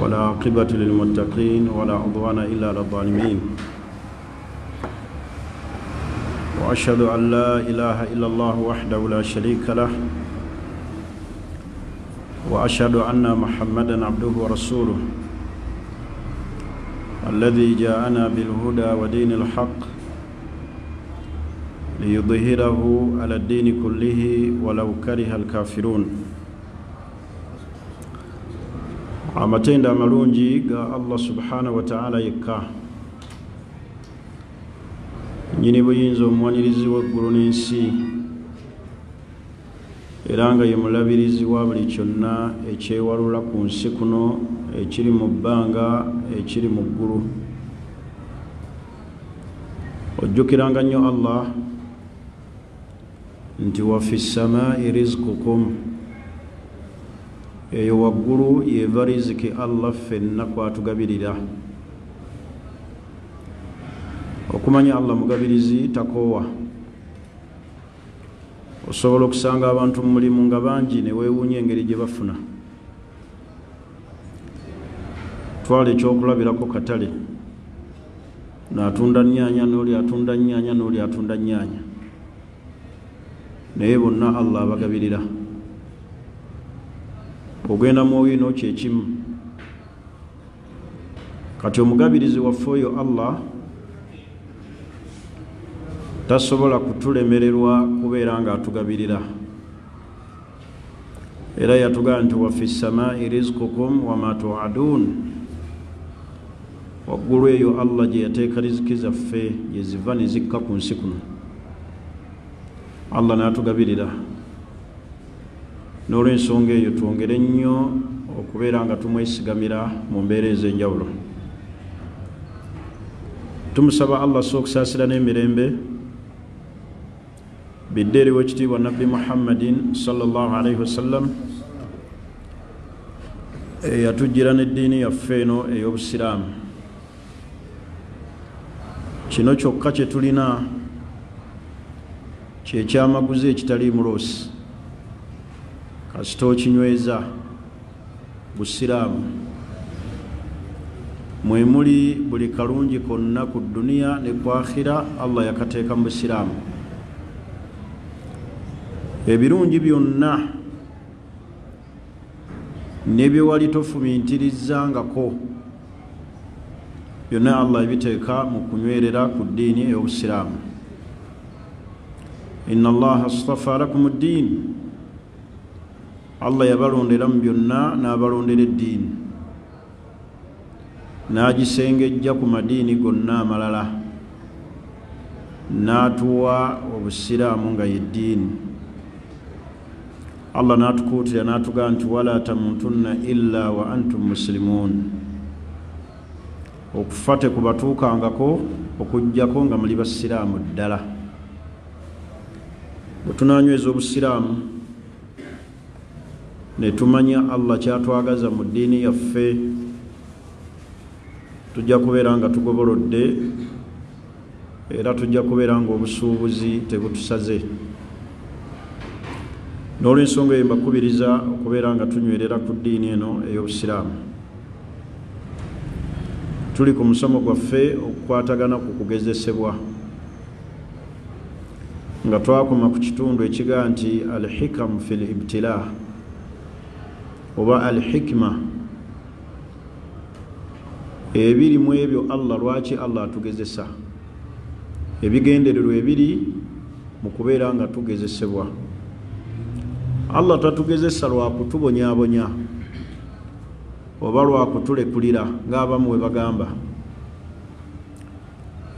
ولا عاقبة للمتقين ولا عدوان إلا على الظالمين وأشهد أن لا إله إلا الله وحده لا شريك له وأشهد أن محمدا عبده ورسوله الذي جاءنا بالهدى ودين الحق ليظهره على الدين كله ولو كره الكافرون. Amatenda amalungi ga Allah subhanahu wa ta'ala yekka nyini buyinza omwanirizi w'eggulu n'ensi era nga ye mulabirizi wa buli kyonna ekyewalula ku nsi kuno ekiri mu bbanga ekiri mu ggulu. Ojjukiranga nnyo Allah nti wa fi ssamaa'i rizqukum, eyo waggulu yeva riziki Allah ffenna kwatugabirira. Okumanya Allah mugabirizi takoowa. Osobola okusanga abantu mu mulimu nga bangi ne weewuunya engeri gye bafuna. Twala ekyokulabirako katale, n'atunda nnyaanya n'oli atunda nnyaanya n'oli atunda nnyaanya, naye bonna Allah abagabirira. Ogenda mu wiino kyekimu. Kati omugabirizi waffe oyo Allah tasobola kutulemererwa kubeera nga atugabirira. Era yatugamba nti wa fi ssamaa'i rizqukum wa ma tu'adun, waggulu eyo Allah gye yateeka riziki zaffe gye ziva ne zikka ku nsi kuno. Allah n'atugabirira. N'olw'ensonga eyo twongere nnyo okubeera nga tumwesigamira mu mbeera ez'enjawulo. Tumusaba Allah okusaasira n'emirembe bidde eri w'ekitiibwa Nabbi Muhammadin sallallahu alaihi wasallam eyatujjira n'eddiini yaffe eno ey'Obusiraamu. Kino kyokka kye tulina kyekyamaguzi ekitaliimu loosi. Kasita okinyweza Busiraamu mwe muli buli kalungi konna ku dduniya ne ku akhira, Allah yakateeka mu Busiraamu. Ebirungi byonna ne bye wali tofumiintirizzangako byonna Allah ebiteeka mu kunywerera ku ddiini ey'Obusiraamu. Inna Allaha astafa lakum ad-diin, Allah yabalondera mu byonna n'abalondera eddiini, n'agisengejja ku madiini gonna amalala, n'atuwa Obusiraamu nga ye ddiini. Allah n'atukuutira n'atugamba nti wala tamutunna illa wa antum muslimuun, okufa tekubatuukangako okuggyako nga muli basiraamu ddala. Bwe tunaanyweza Obusiraamu ne tumanya Allah kyatwagaza mu ddiini yaffe, tujja kubeera nga tugobolodde era tujja kubeera nga obusuubuzi tebutusaze. N'olw'ensonga eyo mbakubiriza okubeera nga tunywerera ku ddiini eno ey'Obusiraamu. Tuli ku musomo gwaffe okukwatagana ku kugezesebwa, nga twakoma ku kitundu ekiga nti al-hikamu fil ibtilaa oba al-hikma, ebiri mu ebyo Allah lwaki Allah atugezesa, ebigendererwa ebiri mu kubeera nga tugezesebwa. Allah tatugezesa lwa kutubonyaabonya oba lwa kutulekulira ng'abamu bwe bagamba.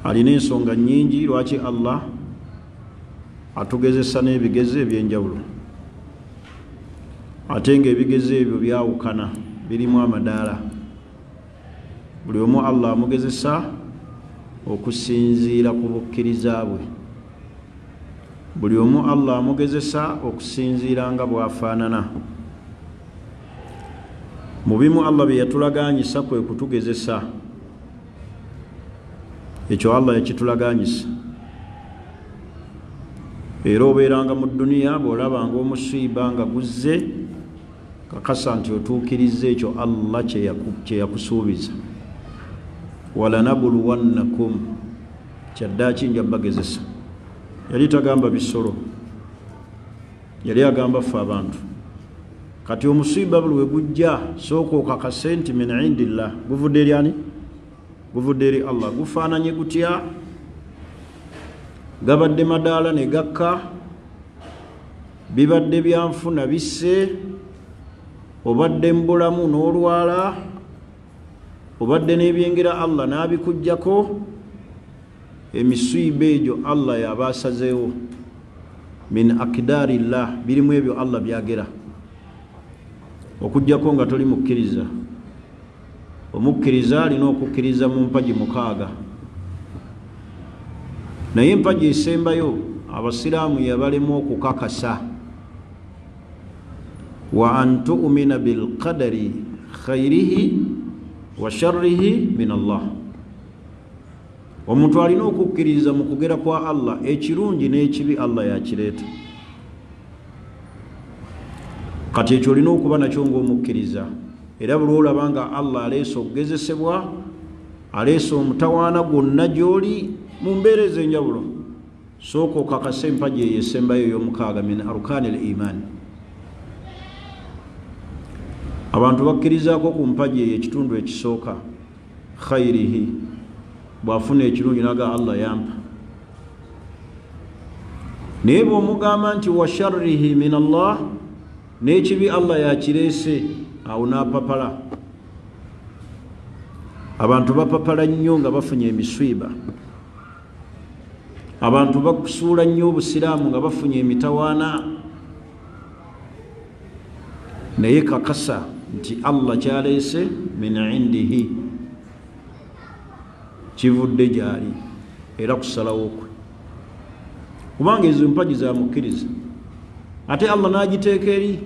Alina ensonga nnyingi lwaki Allah atugezesa n'ebigezo eby'enjawulo, ate ng'ebigezo ebyo byawukana, birimu amadaala. Buli omu Allah amugezesa okusinziira ku bukkiriza bwe, buli omu Allah amugezesa okusinziira nga bw'afaanana. Mu bimu Allah bye yatulagaanyisa kwe kutugezesa, ekyo Allah yakitulagaanyisa. Era obeeranga mu dduniya bw'olabanga omusiiba nga guzze kakasa nti otuukiriza ekyo Allah kye yakusuubiza. walanabuluwannakum kyaddaaki nja bagezesa. Yali tagamba bisolo, yali agamba ffe abantu. Kati omusiiba buli we gujja sooka okakase nti min indillah, guvudde eri ani? Guvudde eri Allah. Gufaananye gutya? Gabadde madaala ne gakka, bibadde byanfuna bisse, obadde mbulamu n'olwala, obadde n'ebyengera Allah n'abikujjako, emisiiba egyo Allah yabaasazeewo. Min akdarillah, birimu ebyo Allah byagera. Okujjako nga toli mukkiriza. Omukkiriza alina okukkiriza mu mpagi 6. Naye empagi esembayo abasiraamu yabalemu okukakasa. Wa an tu'mina bil qadari khayrihi wa sharrihi min Allah. Omuntu alina okukkiriza mu kugera kwa Allah, ekirungi n'ekibi Allah yakireeta. Kati ekyo olina okuba nakyo ng'omukkiriza. Era buli olaba nga Allah aleese okugezesebwa, aleese omutawaana gwonna gy'oli mu mbeera ez'enjawulo, sooka okakasa empagi eyo esembayo ey'omukaaga min arkaani al-iman. Abantu bakkirizaako ku mpagi eyo ekitundu ekisooka, khayrihi, bw'afuna ekirungi naga Allah yampa. Naye bw'omugamba nti wa sharrihi min Allah, n'ekibi Allah yakireese, awo n'apapala. Abantu bapapala nnyo nga bafunye emiswiba. Abantu bakusuula nnyo obusiraamu nga bafunye emitawaana. Naye kakasa nti Allah kyaleese min indihi, kivudde gyali era kusalawo kwe. Kubanga ezo mpagi za mukkiriza. Ate Allah n'agiteeka eri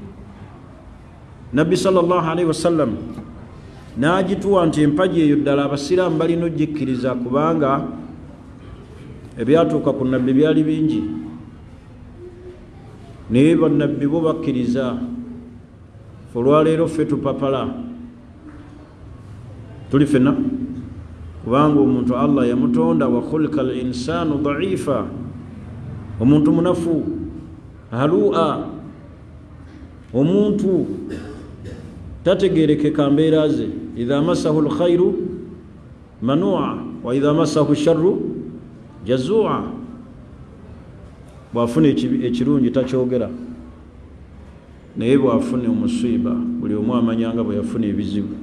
Nabbi sallallahu alaihi wasallam, n'agituwa nti empagi eyo ddala abasiraamu balina ogikkiriza, kubanga ebyatuuka ku nabbi byali bingi. Naye bannabbi bo bakkiriza. Olwaleero ffe tupapala tuli fenna, kubanga omuntu Allah yamutonda wa khulika al insanu da'ifa, omuntu munafu halua, omuntu tategerekeka mbeera ze. Idha massahu alkhairu manua wa idha massahu sharru jazua. Bw'afuna ekirungi takyogera, naye bw'afuna omusiiba buli omu amanyanga bwe yafuna ebizibu.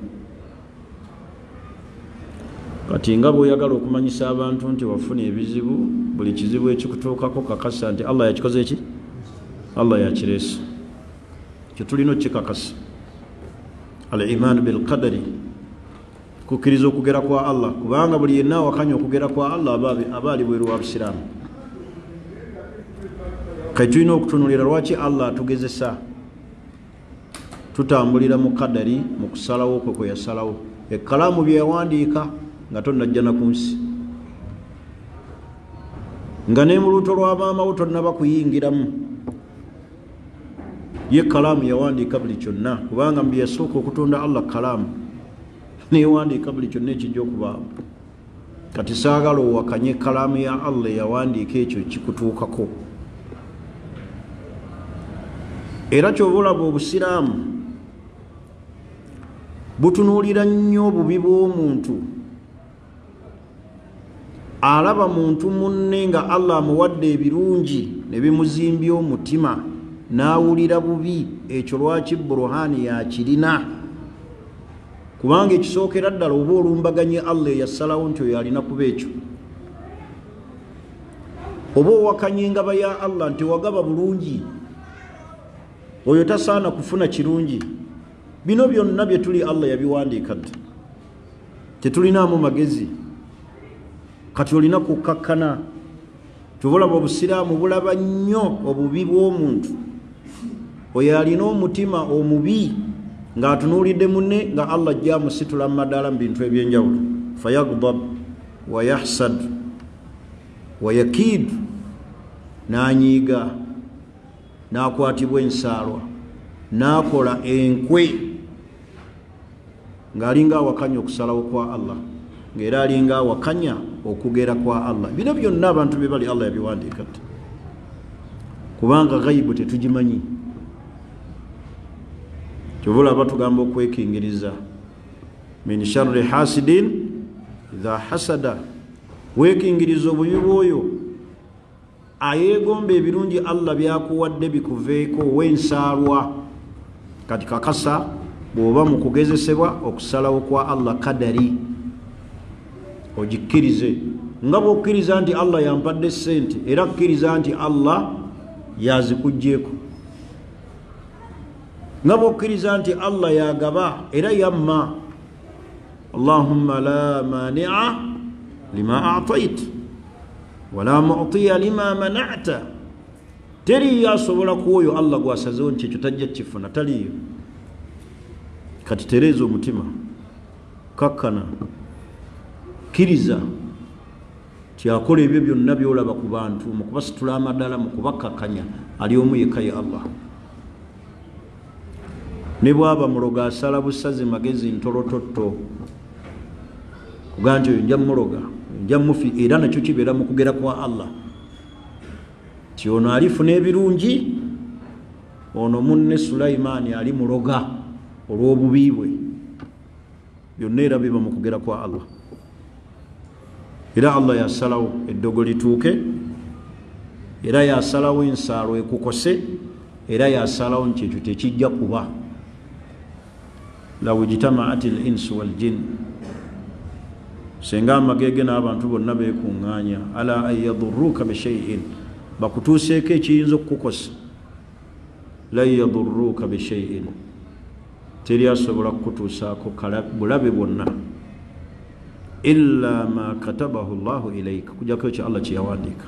Kati nga bw'oyagala okumanyisa abantu nti wafuna ebizibu, buli kizibu ekikutuukako kakasa nti Allah yakikoze eki? Allah yakireese. Kyo tulina okikakasa. Al-iman bil qadari, kukkiriza okugera kwa Allah, kubanga buli yenna awakanya okugera kwa Allah aba ali bweru wa busiraamu. Kati tulina okutunulira lwaki Allah atugezesa. Tutambulira mu kadari, mu kusalawo kwe kwe yasalawo. Ekkalaamu bye yawandiika nga tonnajja na ku nsi, nga ne mu lubuto lwa maama wo tonnaba kuyingiramu. Ye kalaamu yawandiika buli kyonna, kubanga mbi yasooka okutonda Allah kalaamu neyawandiika buli kyonna ekijja okubaawo. Kati saagala owakanye kalaamu ya Allah yawandiika ekyo kikutuukako. Era ky'oba olaba obusiraamu butunuulira nnyo obubi bw'omuntu. Alaba muntu munne nga Allah amuwadde ebirungi ne bimuzimbya omutima, n'awulira bubi. Ekyo lwaki buruhaani yakirina, kubanga ekisookera ddala oba olumbaganye Allah eyasalawo nti oyo alina kuba ekyo. Oba owakanye engaba ya Allah nti wagaba bulungi, oyo tasaana kufuna kirungi. Bino byonna bye tuli Allah yabiwandiika dda, tetulinaamu magezi. Kati olina kukakkana. Tubulaba obusiraamu bulaba nnyo obubi bw'omuntu oyo alina omutima omubi, ng'atunuulidde munne nga Allah ajja amusitula mu madaala mu bintu eby'enjawulo. Fayaghdab wa yahsad wa yakiid, n'anyiiga n'akwatibwa ensaalwa nakola enkwe ng'alinga awakanya okusalawo kwa Allah ng'era alinga awakanya okugera kwa Allah. Bino byonna abantu be bali Allah yabiwandiika kubanga ghaibu tetugimanyi. Kyovula batugamba okwekingiriza min sharri hasidin idha hasada, weekingiriza obubi bw'oyo ayeegomba ebirungi Allah byakuwadde bikuveeko w'ensaalwa. Kati kakasa bw'oba mu kugezesebwa okusalawo kwa Allah kadari ogikkirize nga bw'okkiriza nti Allah yampadde ssente era kkiriza nti Allah yazikugjeeko, nga bw'okkiriza nti Allah yagaba era yamma. Allahumma la mani'a lima a'tayt wala mu'tiya lima mana'ta. Teri yasobola kuoyo Allah gwasazeewo nti ekyo tajja kifuna, taliyo. Kati tereeza omutima, kakkana, kkiriza tyakola ebyo byonna byolaba ku bantu mu kubasitula amadala, mu kubakkakkanya ali omu yekka ye Allah. Ne bwaba muloga asala busaze magezi ntolototto kugaa nti oyo nja muloga nja mufi, era nakyo kibeera mu kugera kwa Allah. Ti ono alifuna ebirungi, ono munne Sulaimaani ali muloga olw'obubi bwe. Byonna era biba mu kugera kwa Allah. Era Allah yasalawo eddogo lituuke, era yasalawo ensaalo ekukose, era yasalawo nti ekyo tekijja kuba. Law ijtama'ati al-insu wal-jinn, senga amagege n'abantu bonna beekuŋŋaanya ala an yadurruka bi shay'in, bakutuuseeko ekiyinza okukukosa, lan yadurruka bi shay'in, teri asobola kukutuusaako bulabe bwonna, illa ma katabahu Allahu ilayka, kujjako ekyo Allah kyeyawandiika.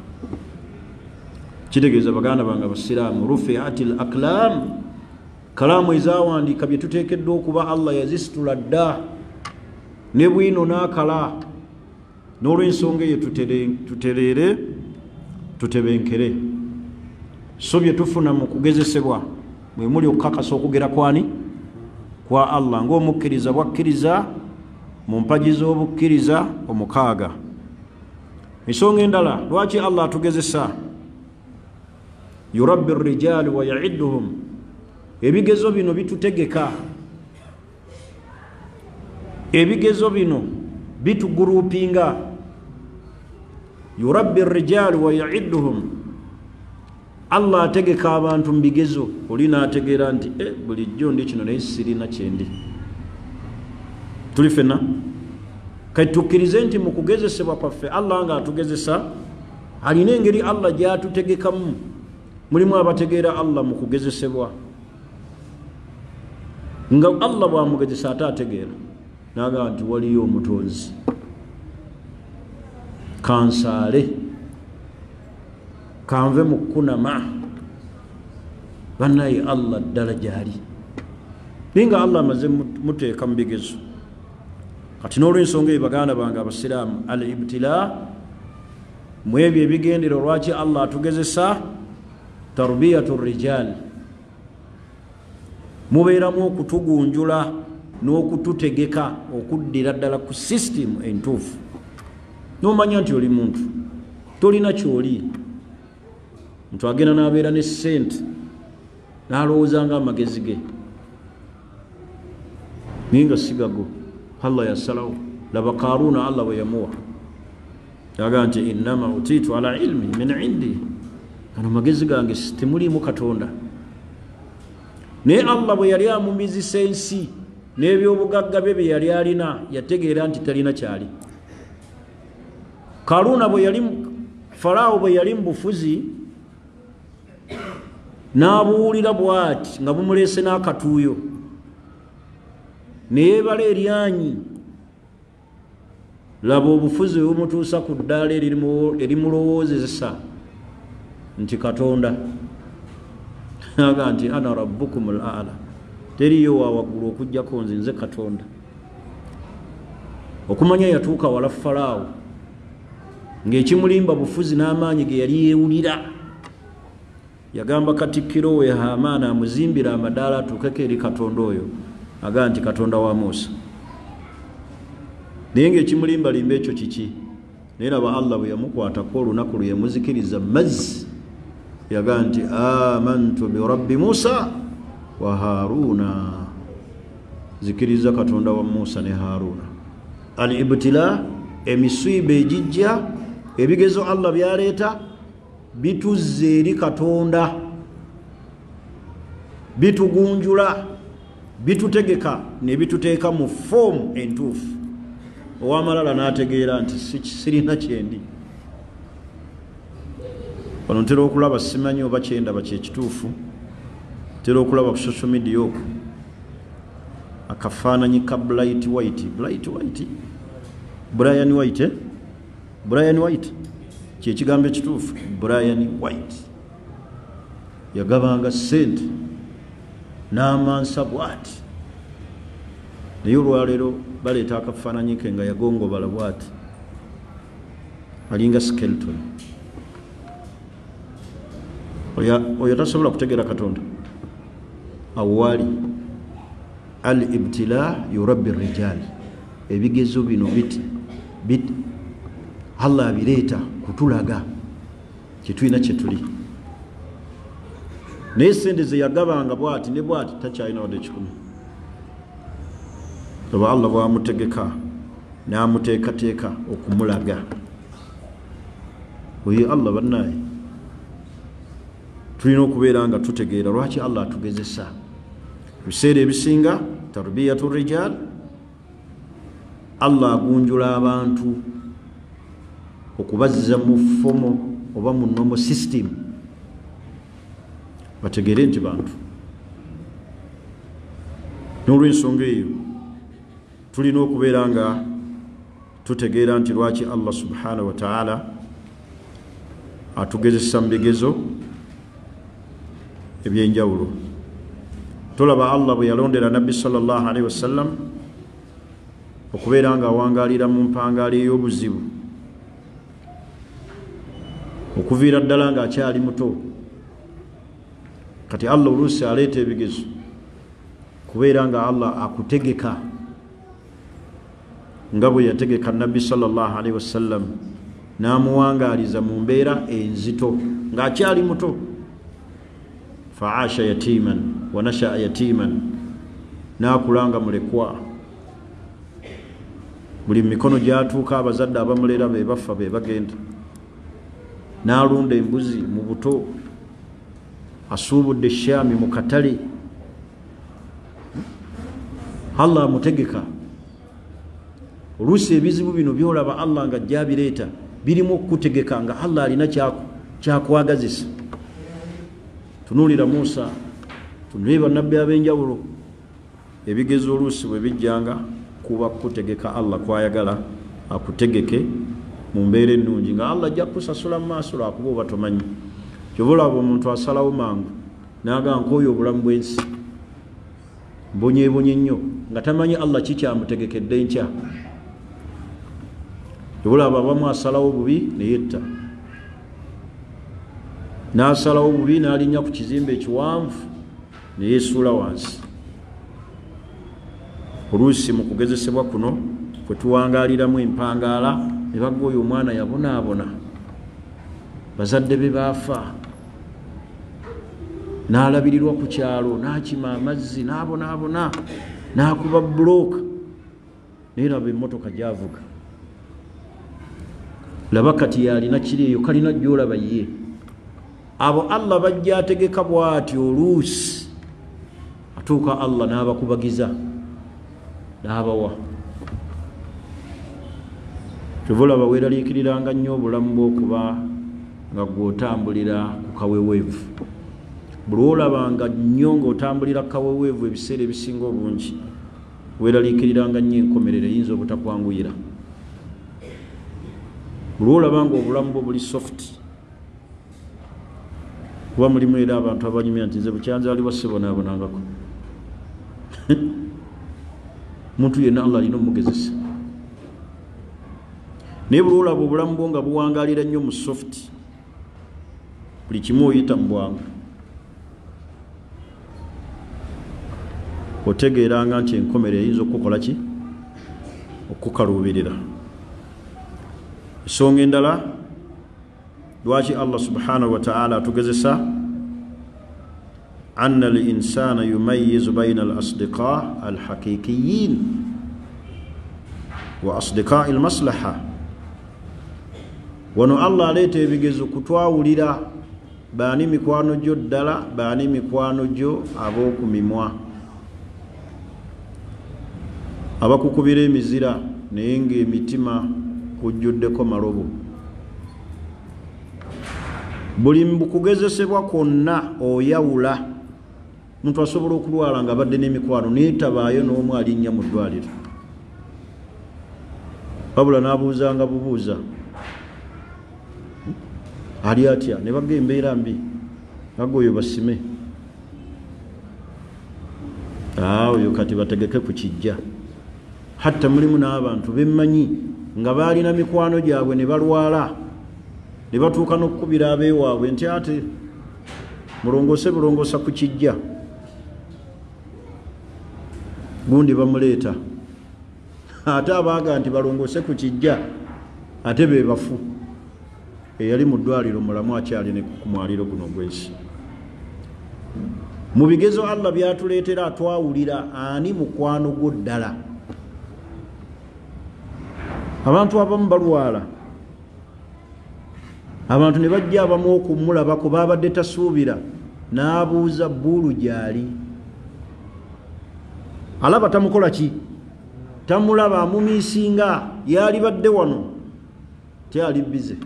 Kitegeeza baganda bange abasiraamu, rufi'atil aqlam, kalaamu ezawandiika bye tuteekeddwa okuba Allah yazisitula dda ne bwino n'akala. N'olw'ensonga eyo tutereere tutebenkere. So bye tufuna mu kugezesebwa mwe muli okukakasa okugera kwani kwa Allah, ng'omukkiriza bwakkiriza mu mpagi z'obukkiriza omukaaga. Ensonga endala lwaki Allah atugezesa, yurabbi ar-rijaali wa ya'idduhum, ebigezo bino bitutegeka, ebigezo bino bitugurupinga. Yurabbi ar-rijaali wa ya'idduhum, Allah ategeka abantu mu bigezo. Oli n'ategeera nti bulijjo ndi kino naye sirina kyendi. Tuli fenna kati tukkirize nti mu kugezesebwa kwaffe Allah nga atugezesa alina engeri Allah gy'atutegekamu. Mulimu abategeera Allah mu kugezesebwa nga Allah bw'amugezesa ate ategeera n'agamba nti waliyo omutonzi, kansaale, kanve mu kunama. Bannaye Allah ddala gyali ninga Allah amaze muteeka mu bigezo. Kati n'olw'ensonga eyo baganda bange abasiraamu, al ibtila mu ebyo ebigendero lwaki Allah atugezesa, tarbiyatu rijaal, mubeeramu okutugunjula n'okututegeka okuddira ddala ku sisitimu entuufu. N'omanya nti oli muntu, tolina kyoli. Muntu agenda n'abeera ne ssente n'alowooza nga amagezi ge naye nga sigago. Allah yasalawo. Laba Karuuna Allah bwe yamuwa, yagaa nti innama utiitu ala ilmi min indi, gano magezi gange temuliimu Katonda. Naye Allah bwe yali amumizisa ensi n'ebyobugagga bye bye yali alina, yategeera nti talina kyali. Karuuna bwe yali, Falaawo bwe yali mu bufuzi n'abuwulira bw'ati nga bumuleese n'akatuuyo, ne yeebala eryanyi. Laba obufuzi bumutuusa ku ddaala erimulowoozesa nti Katonda. Aga nti ana rabbukum al-a'la, teriyo wa waggulu okujjako nze Katonda. Okumanya yatuuka wala Falaawo ng'ekimulimba bufuzi n'amaanyi ge yali yeewulira. yagamba Katikkiro we Haamaana amuzimbira amadaala atuukeko eri Katonda oyo agamba nti Katonda wa Musa. Naye ng'ekimulimbalimba ekyo kiki? Naye laba Allah bwe yamukwatako olunaku lwe yamuzikiriza mazzi yagamba nti amantu bi rabbi Musa wa Haruna, zikiriza Katonda wa Musa ne Haruna. Al ibtila, emisiiba ejijja, ebigezo Allah byaleeta bituzze eri Katonda, bitugunjula, bitutegeka ne bituteeka mu foomu entuufu. Owamalala n'ategeera nti sirina kyendi. Wano ntera okulaba, simanyi oba kyendaba kyekituufu, ntera okulaba ku social media okwo akafaananyi ka Brian White kyekigambo ekituufu. Brian White yagabanga ssente n'amansa bw'ati, naye olwaleero baleeta akafaananyi ke nga yagongobala bw'ati, alinga skeleton. Oyo tasobola kutegeera Katonda. Awali al ibtila yurabbi rijal, ebigezo bino biti Allah abireeta kutulaga kyetulina kyetuli. Naye sente ze yagabanga bw'ati ne bw'ati takyalina wadde kikumi. Oba Allah bw'amutegeka n'amuteekateeka okumulaga. Oyo Allah bannaye tulina okubeera nga tutegeera lwaki Allah atugezesa. Ebiseera ebisinga tarbiyatu rijal, Allah agunjula abantu okubazza mu fomo oba mu normal system, bategeere nti bantu. N'olw'ensonga eyo tulina okubeera nga tutegeera nti lwaki Allah subhanahu wa ta'ala atugezesa mu bigezo ebyenjawulo. Tolaba Allah bwe yalondera Nabbi sallallahu alaihi wasallam okubeera nga awangalira mu mpangaalo ey'obuzibu, okuviira ddala nga akyali muto. Kati Allah oluusi aleeta ebigezo kubeera nga Allah akutegeka nga bwe yategeka Nabbi sallallahu alaihi wasallam, n'amuwangaaliza mu mbeera enzito ng'akyali muto. Fa'asha yatiman wa nasha'a yatiman, n'akulanga mulekwa. Buli mikono gyatuuka abazadde abamulera be bafa be bagenda. N'alunda embuzi mu buto, asuubudde Shaami mu katale. Allah amutegeka. Oluusi ebizibu bino byolaba Allah nga jjabireeta birimu okutegeka nga Allah alina kyakwagazisa. Tunuulira Musa, tunuulira bannabbi ab'enjawulo, ebigezo oluusi bwe bijjanga kuba kutegeka Allah kwayagala akutegeke mu mbeera ennungi nga Allah ajja kusasula mu maaso lwakuba oba tomanyi. Kyova olaba omuntu asalawo mangu n'agamba nkooyo obulamu bw'ensi mbonyeebonye nnyo nga tamanyi Allah kikyamutegekedde nkya. Kyova olaba abamu asalawo bubi ne yetta, n'asalawo bubi n'alinnya ku kizimbe ekiwanvu ne yeesuula wansi. Oluusi mu kugezesebwa kuno kwe tuwangaaliramu empangaala ne bagga oyo omwana yabonaabona, bazadde be baafa, n'alabirirwa ku kyalo, n'akima amazzi, n'abonaabona, n'akuba bulooka, naye laba emmotoka gy'avuga. Laba kati yalina kiri eyo, kalina gy'olaba ye. Abo Allah bajja ategeka bw'ati oluusi, atuuka Allah n'abakubagiza n'abawa. Kyova olaba weeraliikiriranga nnyo obulamu bw'okuba nga gw'otambulira ku kaweweevu. Buli olabanga nnyo ng'otambulira ku kaweweevu ebiseera ebisinga obungi, weeraliikiriranga nnyo enkomerero eyinza obutakwanguyira. Buli olaba nga obulamu bwo buli soft, kuba mulimu era abantu abanyumya nti nze bukyanzaalibwa sibonaabonangako. Muntu yenna Allah alina omugezesa. Naye buli olaba obulamu bwo nga buwangaalira nnyo mu soft, buli kimu oyita mu bwangu, otegeeranga nti enkomere eyinza okukola ki okukaluubirira. Ensonga endala lwaki Allah subhanahu wa ta'ala atugezesa anna al-insana yumayyizu bayna al-asdiqa al-haqiqiyyin wa asdiqa al-maslaha. Wano Allah aleeta ebigezo kutwawulira baani mikwano gyo ddala, baani mikwano gyo ab'okumimwa, abakukubira emizira naye ng'emitima kujjuddeko malobo. Buli mbukugezesebwa kwonna oyawula. Muntu asobola okulwala nga abadde n'emikwano naye tabaayo n'omu alinnya mu ddwaliro, wabula n'abuuzanga bubuuza ali atya, ne baga embeera mbi, baga oyo basime, oyo kati bategeke ku kijja. Hatta mulimu n'abantu bemmanyi nga baalina mikwano gyabwe ne balwala ne batuuka n'okukubira abeewaabwe nti ate bulongosa ku kijja. Gundi bamuleeta ate abaaga nti balongose ku kijja ate be bafu. Eyali mu ddwaliro mulamu akyali ne ku mwaliro guno gw'ensi. Mu bigezo Allah byatuleetera atwawulira ani mukwano gwo ddala. Abantu abamu balwala, abantu ne bajja abamu okumulabako baabadde tasuubira, n'abuuza bbulu gyali. Alaba tamukola ki? Tamulaba, amumiisinga, yali badde wano, tyali bize.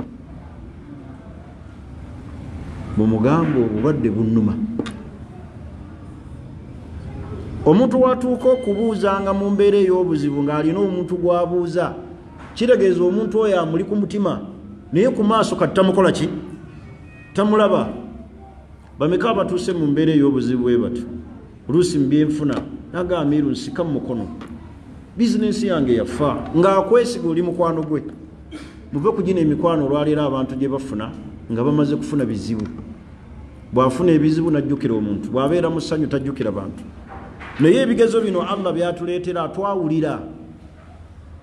Bumugambo obulwadde bunnuma. Omuntu watuuka okubuuzanga mu mbeera ey'obuzibu ng'alina omuntu gw'abuuza, kitegeeza omuntu oyo amuli ku mutima naye ku maaso kati tamukola ki? Tamulaba. Bameka abatuuse mu mbeera ey'obuzibu bwe batyo, oluusi mu byenfuna naga Amiru nsika mu mukono, bizinensi yange yafa, ng'akwesiga oli mukwano gwe. Muve ku gino emikwano olwaleero abantu gye bafuna nga bamaze kufuna bizibu. Bw'afuna ebizibu najjukira omuntu, bw'abeera mu ssanyu tajjukira bantu. Naye ebigezo bino Allah byatuleetera atwawulira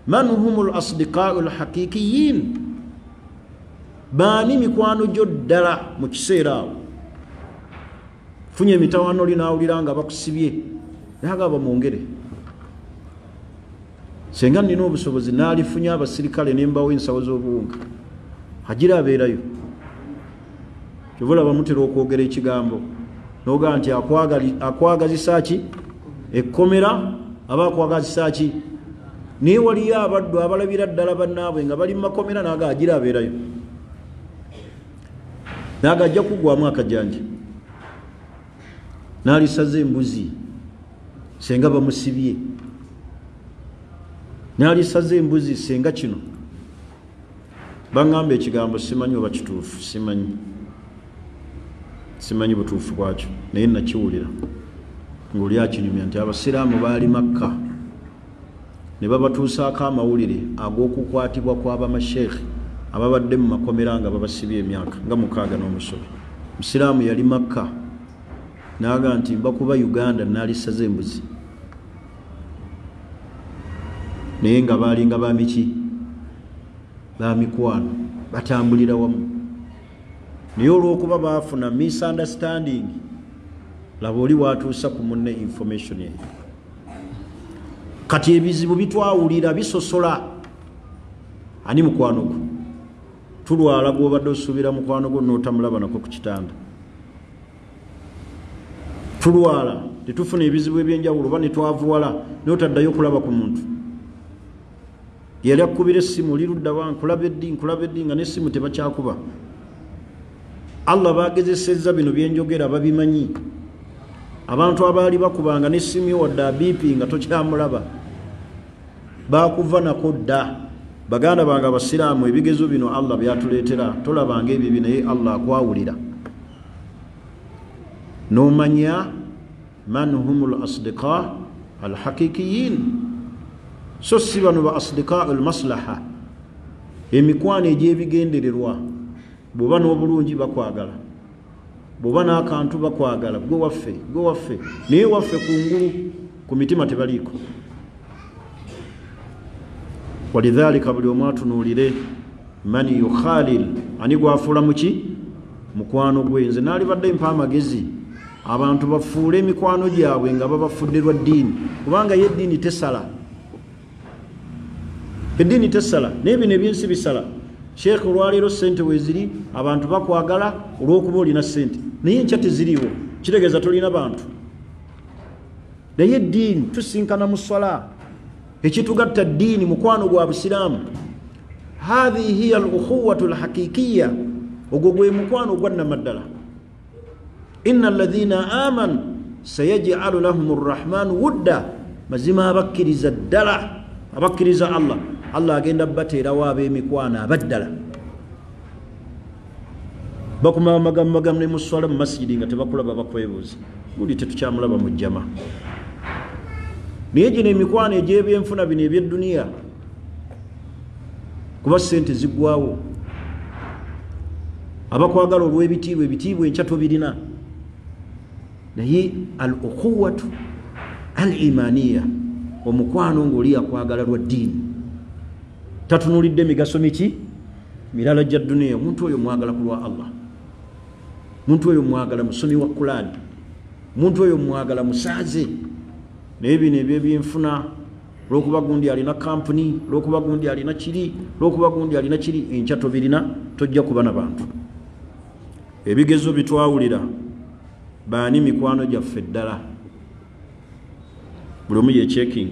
man humul asdiqa'ul haqiqiyyin, baani mikwano gyo ddala mu kiseera awo. Funye emitawaano linaawulira nga bakusibye naga bamwongere. Senga nina obusobozi naalifunya abasirikale nembawo ensawo z'obuwunga, hagira abeerayo. Kyovula bamutera okwogera ekigambo noga nti akwagazisa ki ekkomera, aba akwagazisa ki. Naye waliyo abaddu abalabira ddala bannaabwe nga bali mu makomera naga agira abeerayo, naga ajja kuggwamu akajanja, naalisaze embuzi senga bamusibye, naalisaze embuzi senga kino. Baŋŋamba ekigambo simanyi oba kituufu, simanyi butuufu bwakyo, naye nakiwulira ng'oli akinyumya nti abasiraamu baali Makka ne babatuusaako amawulire ag'okukwatibwa kw'abamasheekhe ababadde mu makomera nga babasibye emyaka nga 6 n'omusobi. Musiraamu yali Makka naga nti mbakuba Uganda naalisaze embuzi, naye nga baalinga bamiki bamikwano batambulira wamu. Naye olw'okuba baafuna misunderstanding, laba oli watuusa ku munne information ye. Kati ebizibu bitwawulira bisosola ani mukwano gwo. Tulwala gw'obadde osuubira mukwano gwo n'otamulaba nako ku kitanda. Tulwala tetufuna ebizibu ebyenjawulo oba ne twavuwala n'otaddayo kulaba ku muntu. Yali akubira essimu oli ludda wa nkulaba eddi nga n'essimu tebakyakuba. Allah bagezesezza bino byenjogera babimanyi. Abantu abaali bakubanga n'essimu wadde abiipi nga tokyamulaba bakuva nako dda. Baganda bange abasiraamu, ebigezo bino Allah byatuleetera tolabanga ebyo naye Allah akwawulira n'omanya man humul asdiqa al haqiqiyyin. So si bano ba asdiqa al maslaha, emikwano egy'ebigendererwa. Bw'oba n'obulungi bakwagala, bw'oba n'akantu bakwagala, gwe waffe naye waffe ku mitima tebaliiko. Walidhalika buli omu atunuulire man yukhalil ani gwafuula muki mukwano gwe. Nze naalibadde mpa amagezi abantu bafuule emikwano gyabwe nga babafudde lwa ddiini, kubanga ye eddiini tesala, eddiini tesala n'ebino ebyensi bisala. Sheekh olwaleero ssente weeziri abantu bakwagala olw'okuba olina ssente, naye enkya teziriiwo, kitegeeza tolina bantu. Naye eddiini tusinkana mu swala, ekitugatta ddiini mukwano gwa busiraamu. Hadhihi hiya al-ukhuwatu al-hakikiya, ogwo gwe mukwano gwannamaddala. Inna alladhina amanu sayaj'alu lahum arrahmanu wudda, mazima abakkiriza ddala, abakkiriza Allah agenda bateerawo ab'emikwano abaddala. Bakuma amagamaga ne muswala mu masjidi nga tebakulaba bakwebuuza, guli tetukyamulaba mu jjama. Naye gino emikwano egy'ebyenfuna bino eby'edduniya, kuba ssente ziggwawo, abakwagala olw'ebitiibwa, ebitiibwa enkya tobirina. Naye al-ukhuwatu al-imaniya, omukwano ng'oli yakwagala lwa ddiini, tatunulidde migaso miki mirala gya dduniya. Omuntu oyo mwagala ku lwa Allah, omuntu oyo mwagala musomi wa Qur'ani, omuntu oyo mwagala musaaze. Naye bino ebyebyenfuna, lw'okuba gundi alina kampuni, lw'okuba gundi alina kiri, lw'okuba gundi alina kiri, enkya tobirina, tojja kuba na bantu. Ebigezo bitwawulira baani mikwano gyaffe ddala, buli omu ye checking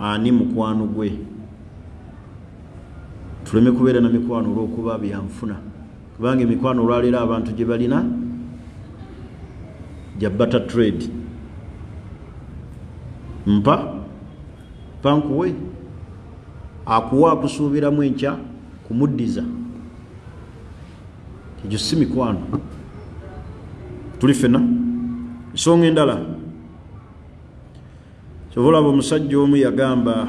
ani mukwano gwe. Tuleme kubeera na mikwano olw'okuba byanfuna, kubanga emikwano olwaleero abantu gye balina gya butter trade. Mpa pankuwe, akuwa akusuubiramu enkya kumuddiza. Egyo si mikwano. Tuli ffenna ensonga endala, kyobalaba omusajja omu yagamba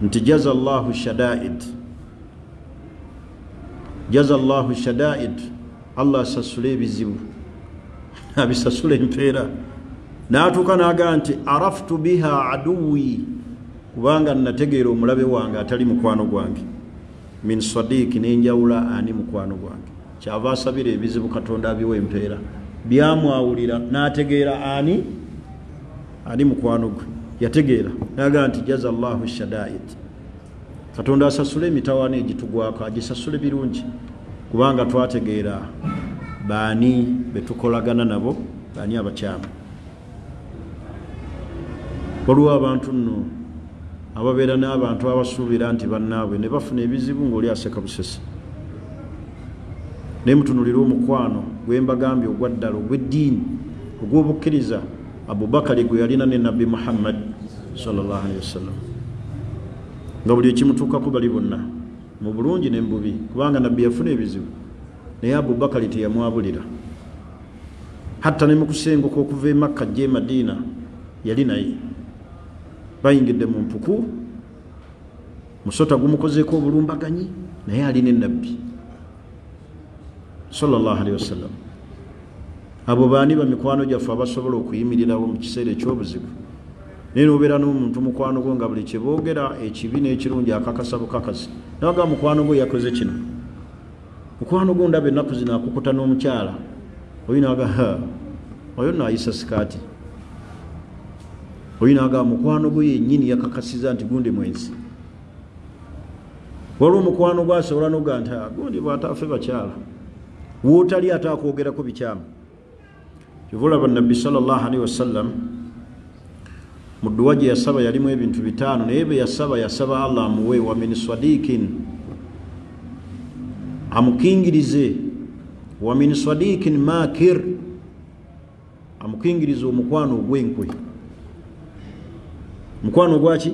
nti jaza Allahu shadaid, jaza Allahu shadaid, Allah asasula ebizibu abisasula empeera. N'atuuka n'agamba nti araftu biha aduwi, kubanga nategeera omulabe wange atali mukwano gwange, min sadiiki, n'enjawula ani mukwano gwange. Kyava asabira ebizibu Katonda abiwa empeera, byamwawulira n'ategeera ani mukwano gwe. Yategeera n'agamba nti jaza Allahu shadaid, Katonda asasule emitawaana egitugwako, agisasule birungi, kubanga twategeera baani betukolagana nabo, baani abakyamu. Waliwo abantu nno ababeera n'abantu abasuubira nti bannaabwe ne bafuna ebizibu ng'oli aseka busesi. Naye mutunulira omukwano gwe mbagambye ogwa ddala ogw'eddiini ogw'obukkiriza Abubakari gwe yalina ne Nabbi Muhammad sallallahu alaihi wasallam, nga buli ekimutuukako bali bonna mu bulungi ne mu bubi, kubanga Nabbi yafuna ebizibu naye Abubakari teyamwabulira. Hatta ne mu kusenguka okuva e Makka ajja e Madiina yali naye. Bayingidde mu mpuku, musota gumukozeeko obulumbaganyi, naye ali ne Nabbi sallallahu alaihi wasallam. Abo baani ba mikwano gyaffe abasobola okuyimirirawo mu kiseera ekyobuzibu. Naye n'obeera n'omuntu mukwano gwo nga buli kye boogera ekibi n'ekirungi akakasa bukakasi, naga mukwano gwo yakoze kino, mukwano gwo ndaba ennaku zino akukuta n'omukyala, oyinaga oyo naayisa sikaati, oyinaga mukwano gwo yennyini yakakasiza nti gundi mwensi. Waliwo mukwano gwo asobola n'oga nti gundi bw'ataafe bakyala, wootali ate akwogerako bikyamu. Kyovulaba Nabbi sallallahu alaihi wasallam mu dduwa gye yasaba yalimu ebintu bitaano, naye bwe yasaba Allah amuwe wa min sadiikin, amukingirize, wa min sadiikin makir, amukingirize omukwano ogw'enkwe. Mukwano gwaki?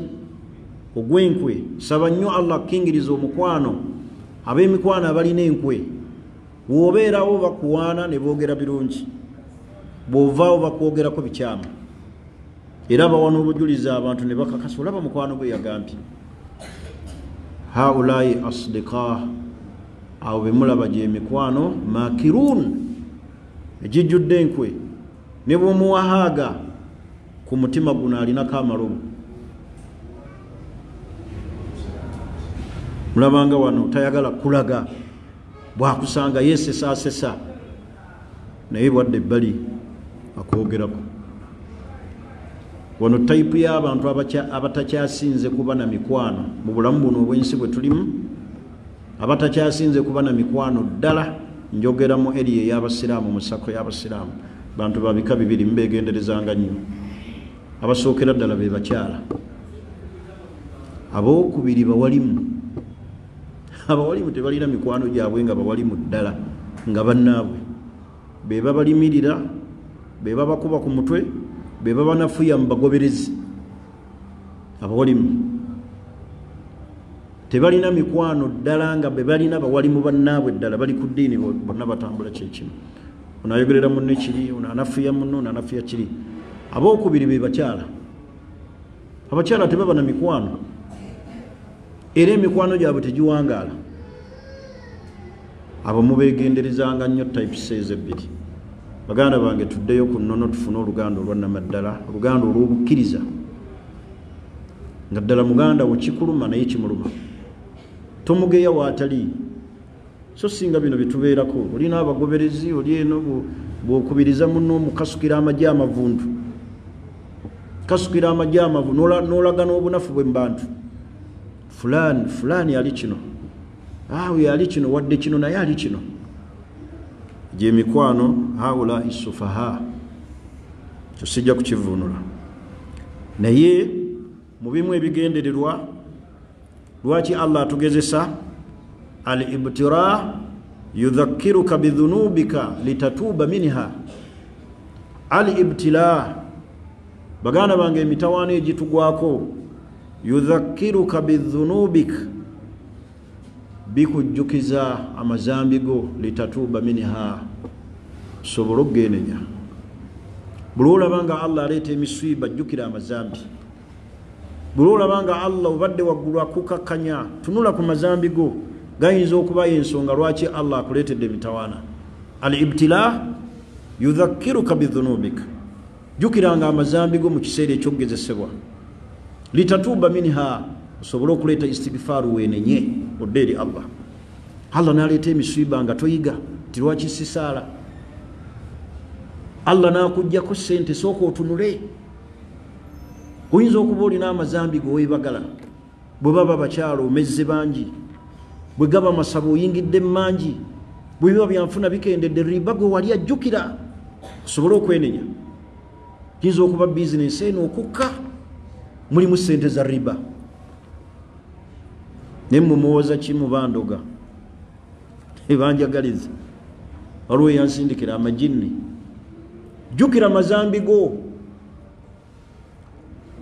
Ogw'enkwe. Saba nnyo Allah akingirize omukwano ab'emikwano abalina enkwe. Bw'obeerawo bakuwaana ne boogera birungi, bw'ovaawo bakwogerako bikyamu, era bawa n'obujulizi abantu ne bakakasa. Olaba mukwano gwe yagambye haulai asdiqa, awo be mulaba gye mikwano makiruun, egijjudde enkwe. ne bw'omuwahaaga ku mutima guno alinako amalobo. Mulabanga wano tayagala kulaga, bwakusanga yeesesasesa naye bwadde ebbali akwogerako. Wano tayipu y'abantu abatakyasinze kuba na mikwano mu bulamu buno obw'ensi bwe tulimu, abatakyasinze kuba na mikwano ddala, njogera mu eriya ey'abasiraamu, mu sako y'abasiraamu, bantu babika bibiri mubeegenderezanga nnyo. Abasookera ddala be bakyala, abookubiri bawalimu. Abawalimu tebalina mikwano gyabwe nga bawalimu ddala, nga bannaabwe be babalimirira, be babakuba ku mutwe, be babanafuya mu bagoberezi. Abawalimu tebalina mikwano ddala nga be balina bawalimu bannaabwe ddala, bali ku ddiini bonna batambula kyekimu. Ono ayogerera munne kiri, ono anafuya munno, ono anafuya kiri. Abookubiri be bakyala. Abakyala tebaba na mikwano, era emikwano gyabwe tegiwangaala. Abo mubeegenderezanga nnyo types ebbiri. Baganda bange, tuddeyo ku nnono tufune oluganda olwannamaddala, oluganda olw'obukkiriza, nga ddala muganda wo kikuluma naye kimuluma, tomugeya waatali. So singa bino bitubeerako, olina abagoberezi, oli eno bw'okubiriza munno mukasukira amagye amavundu, kasukira amagye amavundu n'olaga n'obunafu bwe mu bantu. Fulani ali kino, awe ali kino, wadde kino naye ali kino. Gye mikwano haula isufaha, kyo sijja kukivuunula. Naye mu bimu ebigendererwa lwaki Allah atugezesa al-ibtira yudhakkiruka bidhunubika litatuba minha. Al-ibtila, baganda bange, emitawaana egitugwako, yudhakkiruka bidhunubika, bikujjukiza amazambi go, litatuba minha, sobola okugenenya. Buli olabanga Allah aleeta emiswiba, jjukira amazambi. Buli olabanga Allah obadde waggulu akukakkanya, tunula ku mazambi go, gayinza okuba ensonga lwaki Allah akuleetedde emitawaana. Al-ibtila yudhakkiruka bidhunubika, jjukiranga amazambi go mu kiseera ekyokugezesebwa, litatuba minha, osobole okuleeta istighfaaru weenenye odde eri Allah. Allah n'aleeta emiswiba nga toyiga ti lwaki sisaala. Allah n'akuggyako ssente, sooka otunule. Oyinza okuba olina amazambi ge weebagala, bwe baba bakyala omezze bangi, bwe gaba masabo oyingidde mangi, bwe biba byanfuna bikendedde riba gwe wali ajjukira, osobole okwenenya. Kiyinza okuba bizinesi eno okukka, mulimu ssente za riba, ne mumuwoza kimu bandoga ebanjagaliza, waliwo yansindikira amajinni. Jjukira amazambi go,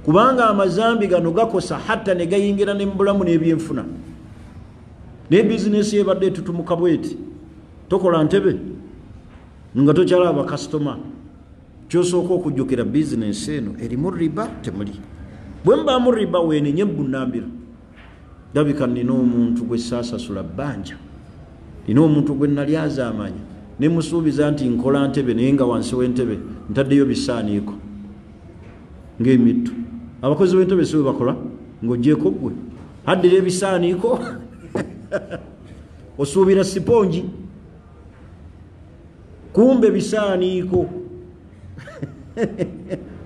kubanga amazambi gano gakosa hatta ne gayingira ne mu bulamu n'ebyenfuna. Ne bizinesi ebadde etutumuka bweti, tokola ntebe nga tokyalaba kasitoma, kyosooka okujjukira bizinesi eno erimu riba temuli. Bwe mubaamu riba weenenye bunnambira, ndabika nina omuntu gwe saasasula bbanja, nina omuntu gwe nalyaza amanya, ne musuubiza nti nkola ntebe naye nga wansi w'entebe ntaddeyo bisaaniiko ng'emittu. Abakozi b'entebe si bwe bakola, ng'oggyeko ggwe haddira ebisaaniiko osuubira siponji, kumbe bisaaniiko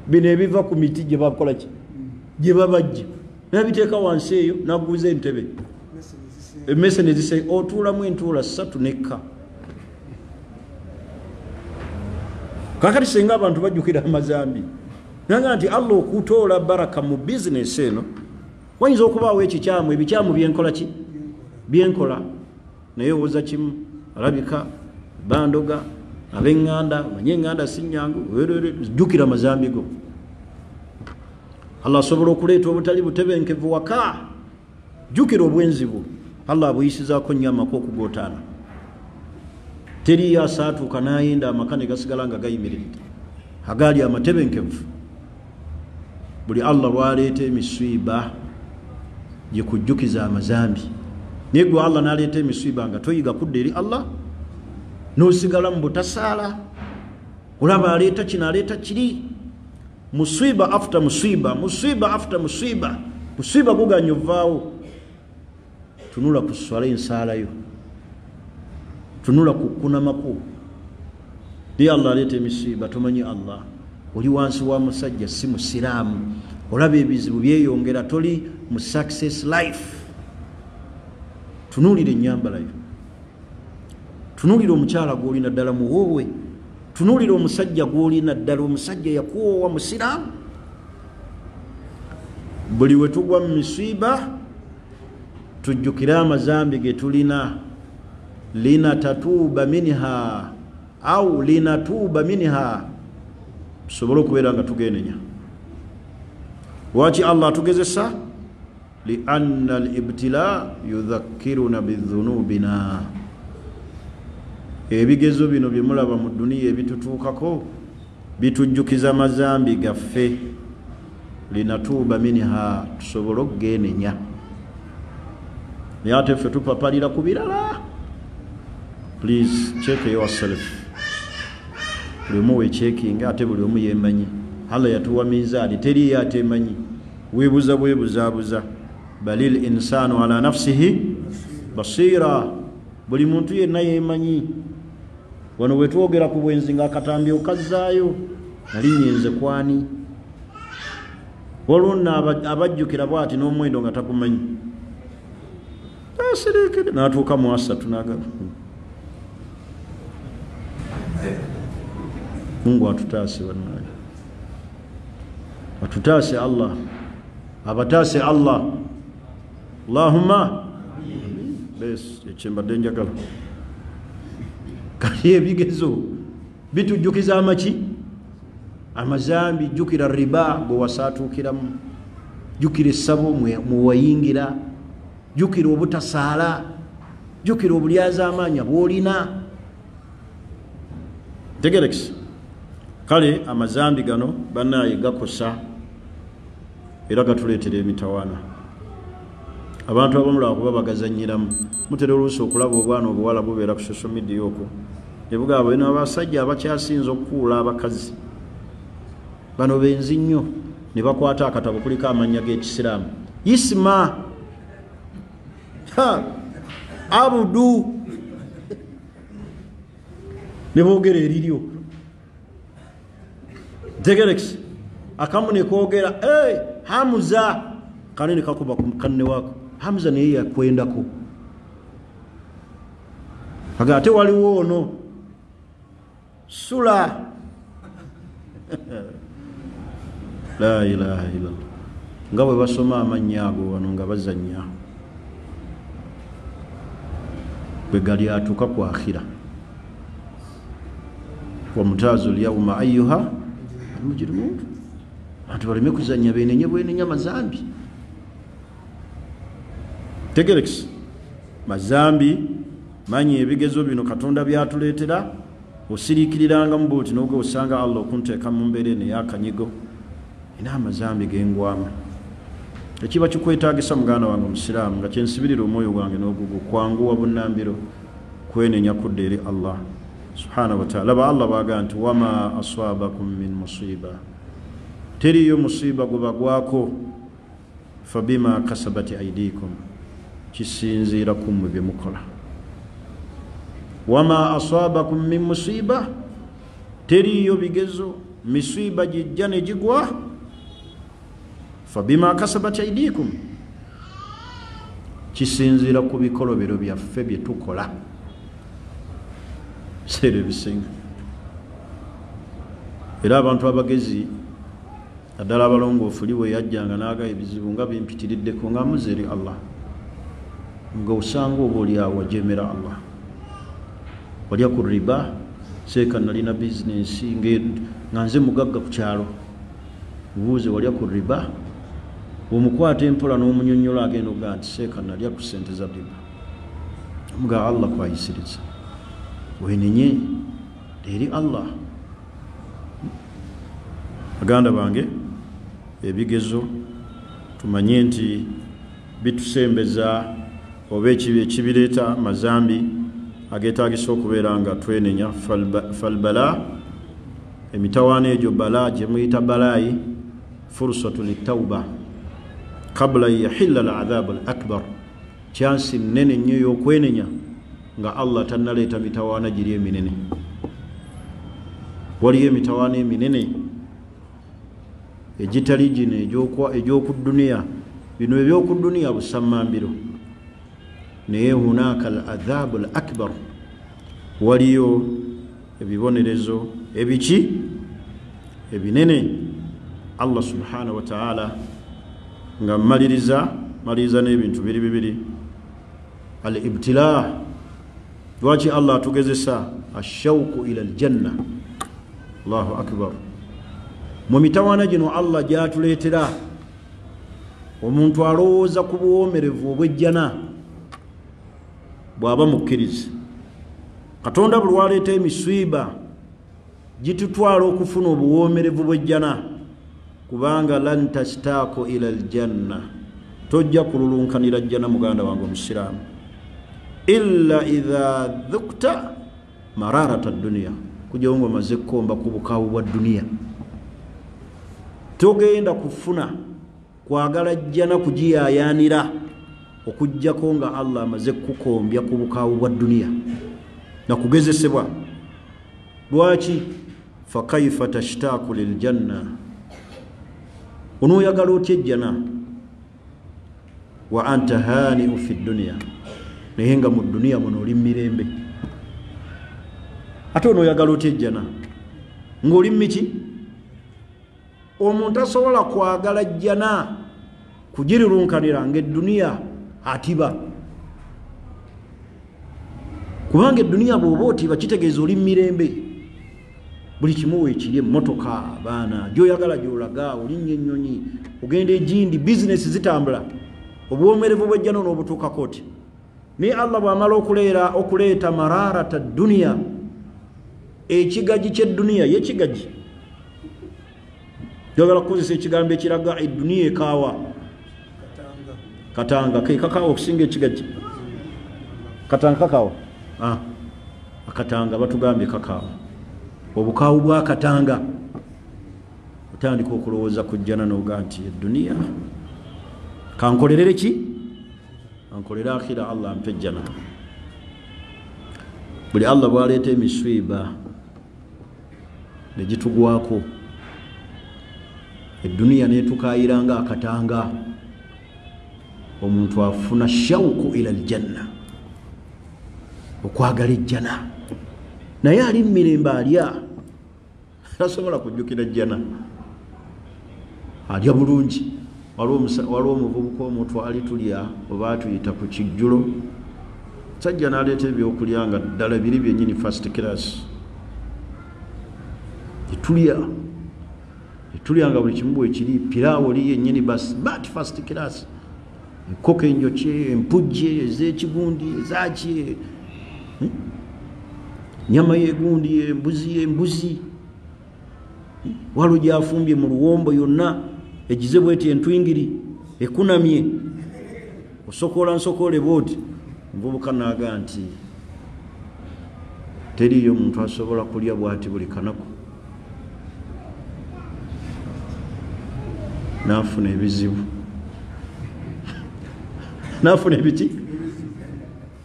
bino ebiva ku miti gye bakola ki, gye babajja, nabiteeka wansi eyo naguza entebe, emmese ne zise, otuulamu entuula 3 nekka. Kakati senga abantu bajjukira amazambi, nanga nti Allah okutoola baraka mu bizinesi eno, wayinza okubaawo ekikyamu, ebikyamu byenkola ki, byenkola, naye owoza kimu, alabika bandoga, ab'eŋŋanda, manye eŋŋanda si nnyangu, jjukira amazambi go. Allah asobola okuleeta obutali butebenkevu waka, jjukira obwenzi bwo, Allah abuyisizaako nnyo amaka okugootaana. Teri asaatuuka n'ayenda amaka ne gasigala nga gayimiridde, agaali amatebenkevu. Buli Allah lwaleeta emiswiba gye kujjukiza amazambi, naye gwe Allah n'aleeta emiswiba nga toyiga kudda eri Allah, n'osigala mu butasaala, olaba aleeta kino aleeta kiri, musiba after musiba, musiba after musiba, musiba guganya ovaawo. Tunula ku swala ensaalayo, tunula ku kunamako. Naye Allah aleeta emisiba, tumanyi Allah oli wansi wa musajja si musiraamu, olaba ebizibu byeyongera, toli mu success life. Tunuulira ennyambalayo, tunuulira omukyala gw'olina ddala muwoowe, tunuulira omusajja gw'olina ddala omusajja yakuwoowa musiraamu. Buli we tugwa mu misiba tujjukire amazambi ge tulina, linatatuuba minha au linatuuba minha, tusobole okubeera nga tugenenya. Lwaki Allah atugezesa? Lianna al-ibtila yudhakkiruna bidhunubina. Ebigezo bino bye mulaba mu duniya ebitutuukako bitujjukiza amazambi gaffe, linatuuba minha, tusobole okugenenya. Naye ate ffe tupapalira ku birala. Please check yourself. Buli omu weechekinga, ate buli omu yemanyi. Allah yatuwa mizaani, teriyo atemanyi. Weebuza bwebuzaabuza. Balil insanu ala nafsihi basira. Buli muntu yenna yemanyi. Wano wetwogera ku bwenzi ng'akatambi okazzaayo, nali nyenze kwani? Olwonna abajjukira bw'ati n'omwendo nga tagumanyi. Asirikire n'atuuka mu asatu n'agaba. Mungu atutaase bannaye, atutaase Allah, abataase Allah. Allahumma bes ekyembadde njagala. Kali ebigezo bitujjukiza amaki? Amazambi. Jjukira riba gwe wasaatuukiramu, jjukira essabo muwayingira, jjukira obutasaala, jjukira obulyazaamaanya bw'olina. Tegerekisa. Kale amazambi gano bannaye gakosa era gatuleetera emitawaana. Abantu abamu laba kuba bagazannyiramu. Mutera oluusi okulaba obwana obuwala bubeera ku social media okwo, ne bugamba bino abasajja abakyasinza okukuula abakazi. Bano benzi nnyo, ne bakwata akatabo kuliko amannya g'Ekisiraamu. Isma Abudu ne boogera eriryo. Tegerekisi. Akamu ne koogera Hamza, kanene kakuba ku kanne wako. Hamza naye yakwendako. Aga ate waliwo ono Sula. La ilaha illallah. Nga bwe basoma amannya ago wano nga bazannya, bwe gali atuuka ku akhira. Wamutaazu lyawma ayyuha almujrimun. Abantu baleme kuzannya benenye bwenenya amazambi. Tegerekisi. Mazambi, manyi ebigezo bino Katonda byatuleetera, osiriikiriranga mu buuti n'ogwe osanga Allah okunteeka mu mbeera eno ey'akanyigo. Ina amazambi gengwamu. Ekiba kikwetaagisa muganda wange omusiraamu nga kyensibirira omwoyo gwange n'ogugu kwanguwa bunnambiro kwenenya kudda eri Allah subhanahu wa ta'ala. Laba Allah baaga nti wama aswabakum min musiba, teriyo musiba gubagwako, fabima kasabati aidikum, kisinziira ku mmwe bye mukola. Wama aswabakum min musiba, teriyo bigezo misiba jijja ne jigwa, fabima kasabati aidikum, kisinziira ku bikolobero byaffe bye tukola. Seera ebisinga. Era abantu abagezi naddala abalongoofu liwe yajjanga n'agaya ebizibu nga bimpitiriddeko ng'amuze eri Allah, nga osanga oba oli awo wajemera Allah. Walya ku riba, seeka nalina bizinensi nga nze mugagga ku kyalo, buuze walya ku riba, omukwata empola n'omunyonnyola agenda okugaa nti seeka nalya ku ssente za riba. Omugaa Allah kwayisiriza, wenenye eri Allah. Baganda bange, ebigezo tumanye nti bitusembeza oba ekibireeta amazambi ageetaagisa okubeera nga twenenya. Falbala emitawaana egyo balaa gye muyita balaayi fursatu litawba qabla yahilla aladhabu al akbar, chansi nene nnyo y'okwenenya nga Allah tannaleeta mitawaana giri eminene. Waliyo emitawaana eminene egitali gino egy'oku dduniya, bino eby'oku dduniya busammambiro, naye hunaka al adhabu al akbar, waliyo ebibonerezo ebiki ebinene. Allah subhanahu wa ta'ala nga maliriza n'ebintu bibiri. Al ibtila, lwaki Allah atugezesa ashauku ila al janna. Allahu akbar. Mu mitawaana gino Allah gyatuleetera omuntu alowooza ku buwoomerevu obw'ejjana bw'aba mukkiriza. Katonda buli lwaleeta emiswiba gitutwala okufuna obuwoomerevu bw'ejjana, kubanga lan tastaaku ila aljanna, tojja kululunkanira jjana muganda wange omusiraamu, illa idha dhukta mararata dduniya, kujjawo nga omaze kkomba ku bukaawu bwa dduniya. Togenda kufuna kwagala jjana kugiyaayaanira okujjako nga Allah amaze kukombya ku bukaawu bwa dduniya nakugezesebwa. Lwaki? fakaifa tashtaaku liljanna, onooyagala otya ejjana wa anta haaniu fi dduniya, naye nga mu dduniya muno oli mirembe. Ate onooyagala otya ejjana ng'oli miki? Omuntu asobola kwagala jjana kugirirunkanira ng'edduniya atiba, kubanga edduniya bw'oba otiba kitegeeza oli mirembe. Buli kimu weekiri, emmotoka, abaana, gy'oyagala gy'olaga, olinnya ennyonyi, ogenda egindi, bizinesi zitambula. Obuwoomerevu bw'ejjana n'obutuukako oti. Naye Allah bw'amala okuleeta mararata dduniya, ekigagi ky'edduniya ye kigagi. Gy'ogala kukozesa ekigambo ekiraga edduniya ekaawa. Katanga ke kakaawa okusinga ekigagi. Katanga kakaawa. Akatanga batugambye kakaawa. Obukaawu bwa Katanga, otandika okulowooza ku jjana n'oga nti edduniya kankolerere ki? Kankolere akhira Allah ampe jjana. Buli Allah bw'aleeta emiswiba ne gitugwako, edduniya n'etukaayira nga akatanga, omuntu afuna shauku ila aljanna, okwagala ejjana. Naye ali mirembe alya, tasobola kujjukira jjana, alya bulungi. Waliwo omuvubuka omutwali tulya oba atuyita ku kijjulo, sajja n'aleeta ebyokulya nga ddala biri byennyini first class. Etulya nga buli kimu bwekiri, piraawo oli yennyini basi but first class. Enkoko enjokye, empujje ez'ekigundi, ezaki, nyama y'egundi, embuzi, waliwo gyafumbye mu luwombo yonna egize bweti entwingiri ekunamye, osokola nsokole bwoti. Omuvubuka n'aga nti teriyo omuntu asobola kulya bwati buli kanaku. N'afuna ebizibu, n'afuna ebiki,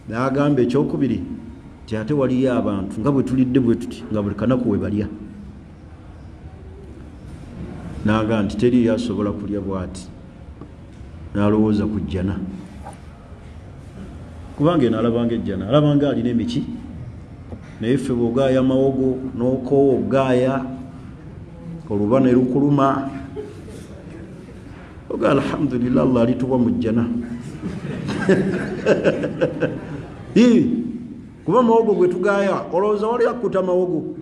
n'agamba ekyokubiri nti ate waliyo abantu nga bwe tulidde bwe tuti nga buli kanaku we balya. N'aga nti teriyo asobola kulya bwati, n'alowooza ku jjana, kubanga eno alabanga ejjana, alabanga alina emiki. Naye ffe bw'ogaaya amawogo n'okoowa ogaaya oluba ne lukuluma, oga alhamdulillah Allah alituwa mu jjana. Kuba amawogo gwe tugaaya olowooza wali akkuta amawogo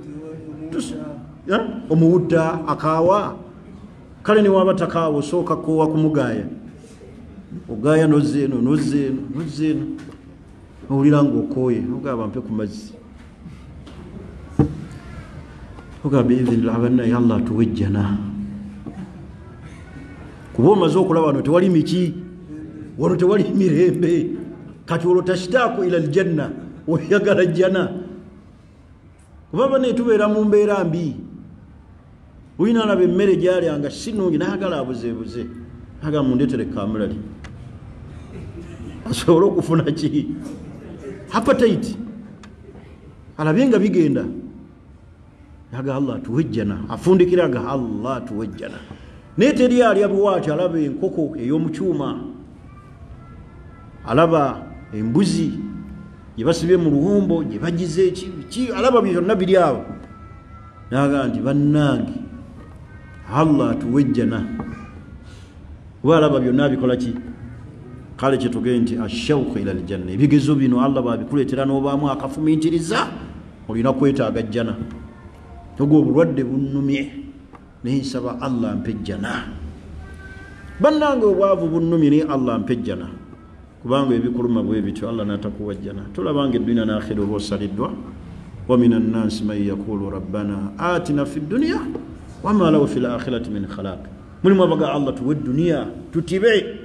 omuwudda akaawa, kale ne waba takaawa osooka koowa kumugaaya, ogaaya nozzeeno owulira ng'okooye, ogamba mpe ku mazzi, ogamba biidhinillah abannaye Allah atuwe ejjana. Kuba omaze okulaba wano tewali miki, wano tewali mirembe, kati olwo tashtaaku ila aljanna, oyagala jjana. Kuba bane tubeera mu mbeera mbi, Oyina alaba emmere gy'alyanga si nnungi n'ayagala abuzeebuze, ayagala mundeetere kamulali asobole okufuna ki appetite, alabye nga bigenda, yaga Allah atuwejjana, afundikiraga Allah atuwejjana. Naye teri alya bw'atyo, alaba enkoko ey'omukyuma, alaba embuzi gye basibye mu luwombo gye bagize ki, alaba byonna biri awo, naga nti bannange Allah atuwejjana, oba alaba byonna bikola ki. Kale kyetugende nti ashawuku ila aljanna, ebigezo bino Allah babikuleetera n'obaamu akafumiitiriza, olina kwetaaga jjana. Ogwo obulwadde bunnumye, naye nsaba Allah ampe jjana. Bannange obwavu bunnumye, naye Allah ampe jjana, kubanga ebikuluma bwe bityo Allah n'atakuwa jjana. Tulabanga eddunya n'akhira oba osaliddwa. Wa mina nnansi man yaqulu rabbana atina fi ddunya wama lahu fi lakhirati min khalaq. Mulimu abaga Allah tuwe duniya tutibe,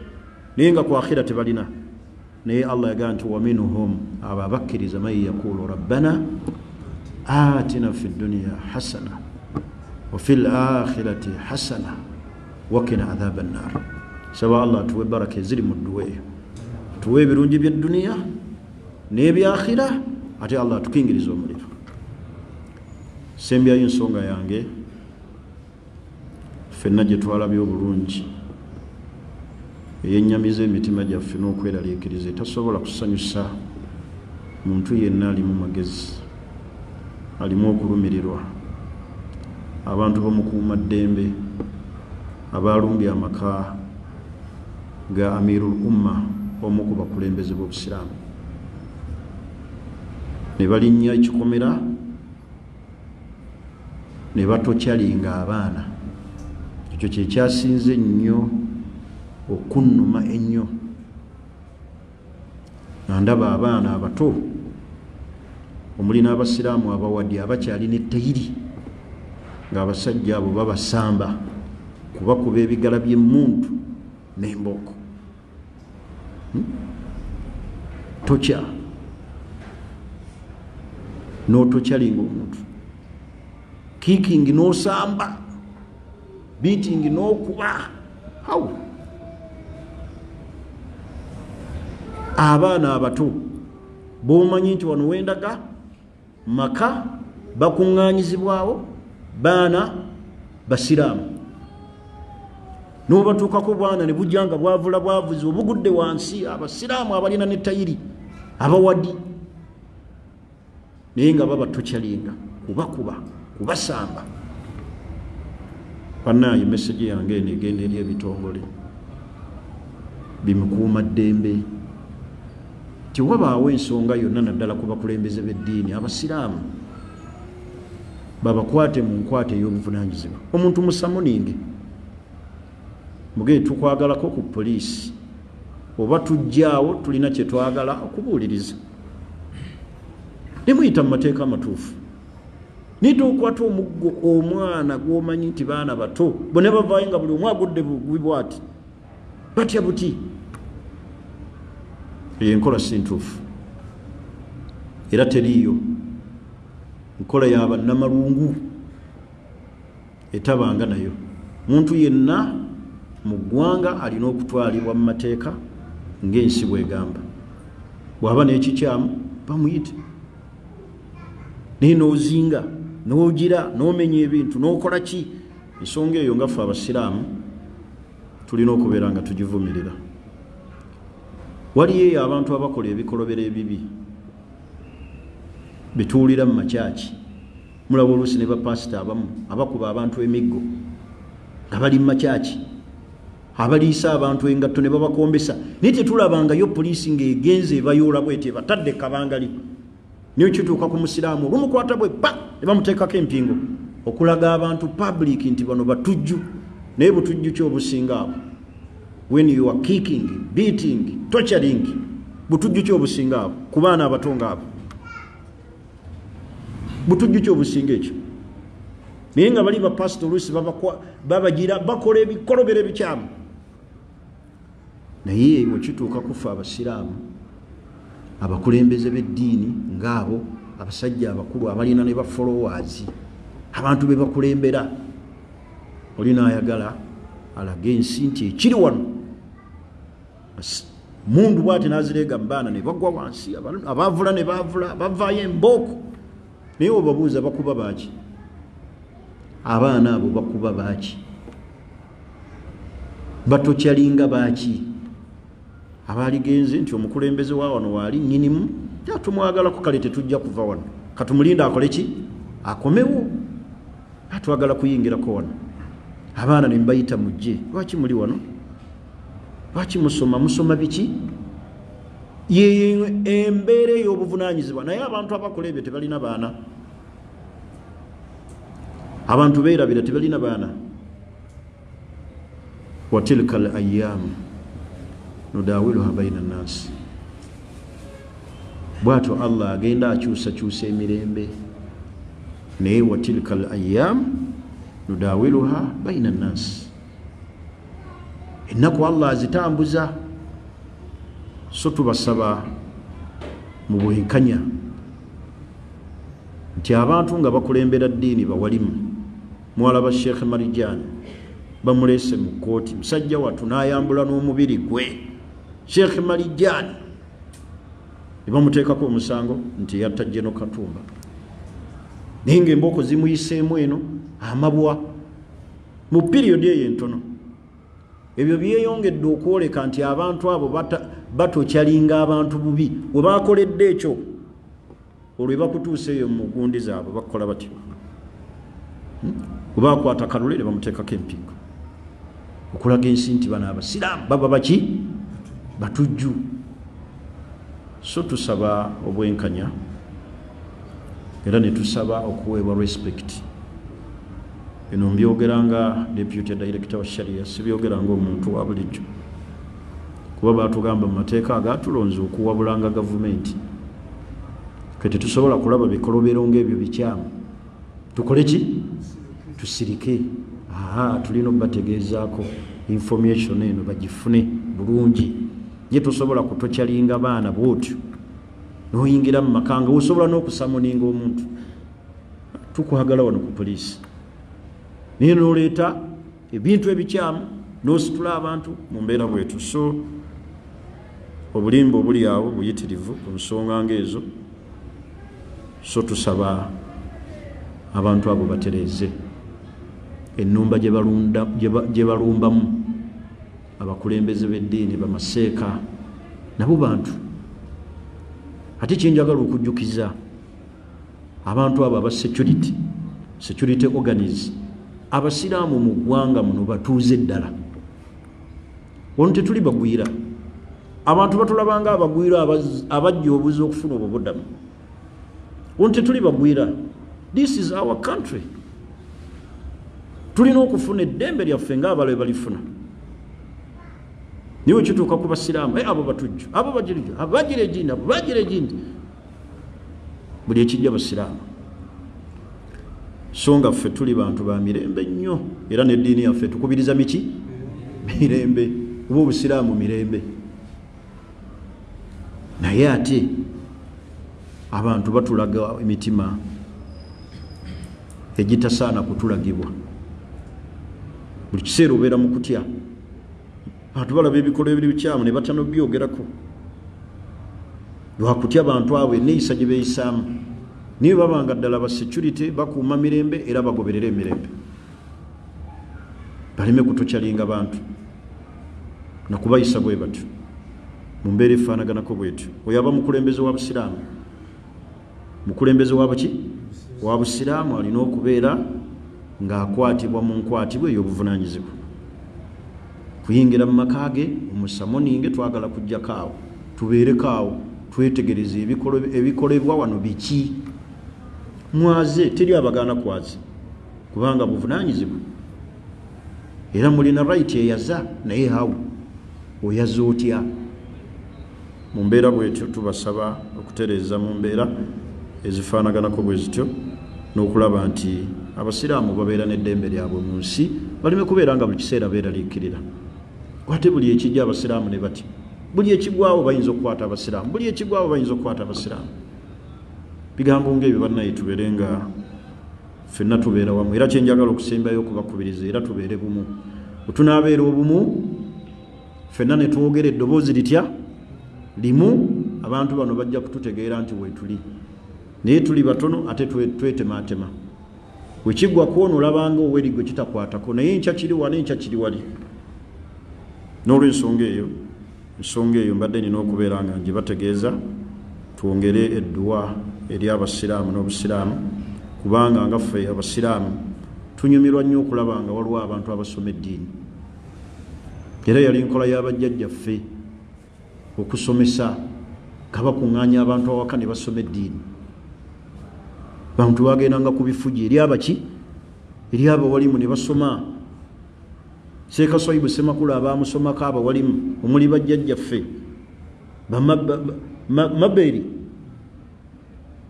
naye nga ku akhira tebalina. Naye Allah yagaa nti wa minhum abo abakkiriza man yaqulu rabbana atina fi dunya hasana wa fi lakhirati hasana wa qina adhaba nnar. Saba Allah tuwe baraka eziri mu dduwa eyo, tuwe ebirungi by'edduniya n'ebyakhira, ate Allah tukingiriza omuliro. Sembyayo ensonga yange, ffenna gye twalabye obulungi eyennyamiza emitima gyaffe n'okweraliikiriza, tasobola kusanyusa muntu yenna alimu magezi, alimu okulumirirwa, abantu b'omukuumaddembe abalumbye amaka ga Amirul Umma, omu ku bakulembeze b'Obusiraamu, ne balinnya ekikomera ne batokyalinga abaana. Ekyo kye kyasinze nnyo okunnuma ennyo. Ndaba abaana abato omuli n'Abasiraamu abawadi abakyali n'ettayiri, ng'abasajja abo babasamba kubakuba ebigala by'emmundu n'embooko. Tokya n'otokyalinga omuntu, kikingi n'osamba, beating n'okuba. Hawu abaana abato b'omanyi nti wano wendaga maka bakuŋŋaanyizibwawo baana Basiraamu, n'obatuukako bwana ne bujja nga bwavula bwavuzi obugudde wansi, Abasiraamu abalina n'ettayiri abawadi, naye nga babatokyalinga, kubakuba, kubasamba. Bannaaye message yange eno egenda eri ebitongole bimukuumaddembe, tiwabaawo ensonga yonna naddala ku bakulembeze b'eddiini Abasiraamu, babakwate mu nkwate ey'obuvunaanyizibwa. Omuntu musamuninge mugee tukwagalako ku poliisi, oba tujjaawo tulina kye twagala okubuuliriza, ne muyita mu mateeka amatuufu. Nituukwata omuggo omwana gw'omanyi nti baana bato bonna bavaayo nga buli omu agudde bwati batya buti, eyo enkola si ntuufu era teriiyo. Nkola ya bannamalungu etabanga nayo. Muntu yenna mu ggwanga alina okutwalibwa mu mateeka ng'ensi bw'egamba. Bw'aba n'ekikyamu bamuyite, naye n'ozinga n'ogira n'omenya ebintu n'okola ki. Ensonga eyo nga ffe Abasiraamu tulina okubeera nga tugivumirira. Waliyo eyo abantu abakola ebikolobero ebibi bituulira mu makyaki. Mulaba oluusi ne bapasita abamu abakuba abantu emiggo nga bali mu makyaki, abaliisa abantu engatto ne babakombesa, naye tetulabangayo poliisi ng'egenze ebayoola bwete batadde kabangali. Niyo kituuka ku Musiraamu olumukwata bwe pa ne bamuteekako empingo okulaga abantu public nti bano batujju. Naye butujju ki obusinga abo? When you are kicking, beating, torturing, butujju ki obusinga abo ku baana abato nga abo? Butujju ki obusinga ekyo? Naye nga bali bapasito oluusi babagira bakola ebikolobero ebikyamu. Naye bwe kituuka kufa Abasiraamu, abakulembeze b'eddiini ng'abo abasajja abakulu abalina ne ba followers, abantu be bakulembera, olina ayagala alaga ensi nti ekiri wano mundu bwati nazirega mbaana ne bagwa wansi abavula ne bavula bavaayo embooko naye obabuuza bakuba baaki abaana abo bakuba baaki batokyalinga baaki abaaligenze nti omukulembeze wa wano waali nnyinimu tumwagalako kale tetujja kuva wano katumulinda akole ki akomewo atwagala kuyingirako wano abaana ne mbayita mujje lwaki muli wano lwaki musoma biki ye embeera ey'obuvunanyizibwa naye abantu abakola ebyo tebalina baana abantu beerabira tebalina baana watilka al ayyamu nudawiluha baina nnasi bwatyo Allah agenda akyusakyusa emirembe naye watilka al ayyamu nudawiluha baina nnasi ennaku Allah azitambuza so tubasaba mu bwenkanya nti abantu nga bakulembera ddiini bawalimu mwalaba Sheikh Marijani bamulese mu kooti musajja watu n'ayambula n'omubiri gwe Sheikh Marijani ne bamuteekako omusango nti yatta Jeno Katumba naye ng'embooko zimuyiseemu eno amabwa mu piriyodi eyo entono ebyo byeyongedde okwoleka nti abantu abo batokyalinga abantu bubi we bakoledde ekyo olwe bakutuusa eyo mu gundi zaabwe bakola batyo we bakwata kalule ne bamuteekako empiiko okulaga ensi nti bano abasiraamu baba baki batujju so tusaba obwenkanya era ne tusaba okuweebwa respect eno mbyogera nga deputy director wa sharia sibyogera nga omuntu wa bulijjo kuba batugamba mu mateeka agatulonze okuwabulanga gavumenti kati tusobola kulaba bikolobero ng'ebyo bikyamu tukole ki tusirike tulina okubategeezaako information eno bagifune bulungi ye tusobola kutokyalinga baana bwotyo noyingira mu makanga osobola n'okusamoninga omuntu tukwagala wano ku poliisi naye noleeta ebintu ebikyamu n'ositula abantu mu mbeera bwetu so obulimba obuli awo buyitirivu ku nsonga ng'ezo so tusaba abantu abo batereeze ennumba gye balumbamu abakulembeze b'eddiini bamaseeka nabo bantu ate kyenjagala okujjukiza abantu abo aba security organize abasiraamu mu ggwanga muno batuuze ddala wano tetuli bagwira abantu batulabanga abagwira abajja obuzi okufuna obubuddamu wano tetuli bagwira this is our country tulina okufuna eddembe lyaffe ng'abalabe balifuna niwe kituuka ku basiraamu abo batujju abo bagirijo abagira egindi abo bagira egindi buli ekijja basiraamu so nga ffe tuli bantu ba mirembe nnyo era n'eddiini yaffe tukubiriza miki mirembe oba obusiraamu mirembe naye ate abantu batulaga emitima egitasaana kutulagibwa buli kiseera obeera mu kutya abantu balaba ebikolwa ebiri bikyamu ne batanobyogerako lwakutya abantu abo enneeyisa gye beeyisaamu niwe babanga ddala ba security bakuuma mirembe era bagoberera emirembe baleme kutokyalinga bantu nakubayisa bwe batyo mu mbeera efaanaganako bwetyo oyo aba mukulembeze wa busiraamu mukulembeze wabaki wa busiraamu alina okubeera ng'akwatibwa mu nkwatibwa ey'obuvunaanyizibwa kuyingira mu maka ge omusamoninge twagala kujjako awo tubeereko awo twetegereze ebikolebwa wano biki mwaze teri abagaana kwaze kubanga buvunaanyizibwa era mulina right eyaza naye hawo oyaza otya mu mbeera bwetyo tubasaba okutereeza mu mbeera ezifaanaganako bwe zityo n'okulaba nti abasiraamu babeera n'eddembe lyabwe mu nsi baleme kubeera nga buli kiseera beeraliikirira ate buli ekijja abasiraamu ne batya buli ekigwawo bayinza okukwata abasiraamu buli ekigwawo bayinza okukwata abasiraamu bigambo ng'ebyo bannaye tubeere nga ffenna tubeera wamu era kyenjagala okusembayo okubakubiriza era tubeere bumu bwetunaabeera obumu ffenna ne twogera eddoboozi litya limu abantu bano bajja kututegeera nti weetuli naye tuli batono ate twetematema wekiggwa kwona olabanga oweri gwe kitakwatako naye nkya kiri wali nkya kiri wali n'olwensonga eyo mbadde nina okubeera nga nje bategeeza twongere edduwa eri abasiraamu n'obusiraamu kubanga nga ffe abasiraamu tunyumirwa nnyo okulaba nga waliwo abantu abasoma eddiini era yali nkola y'abajjajjaffe okusomesa kabakuŋŋaanya abantu awaka ne basoma eddiini bantu bagendanga ku bifuji eri abaki eri abawalimu ne basoma Sheikh Swaibu Semakulu abamusomako abawalimu omuli bajjajjaffe Maberi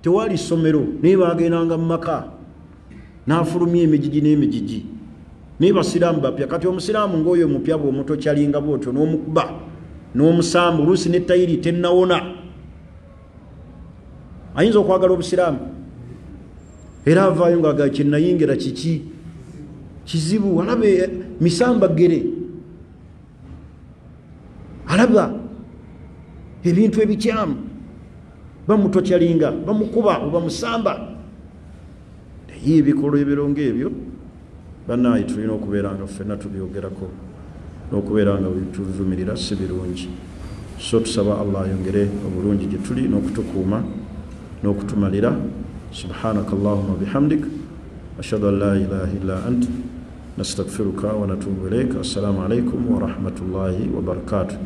tewali ssomero naye bagendanga mu maka n'afulumya emijiji n'emijiji naye basiraamu bapya kati omusiraamu ng'oyo omupya bw'omuto kyalinga bw'otyo n'omukuba n'omusamba oluusi n'ettayiri tennawona ayinza okwagala obusiraamu era avaayo ng'agala kyenayingira kiki kizibu alaba misamba gere alaba ebintu ebikyamu bamutokyalinga bamukuba oba musamba naye ebikolwa ebirongo ebyo bannaayi tulina okubeera nga ffenna tubyogerako n'okubeera nga bituvumirira si birungi so tusaba Allah ayongere obulungi gye tuli n'okutukuuma n'okutumalira subhanaka allahumma bihamdik ashhadu an la ilaha illa ant nastaghfiruka wa natubu ilayk assalamu alaykum wa rahmatullahi wa barakatuh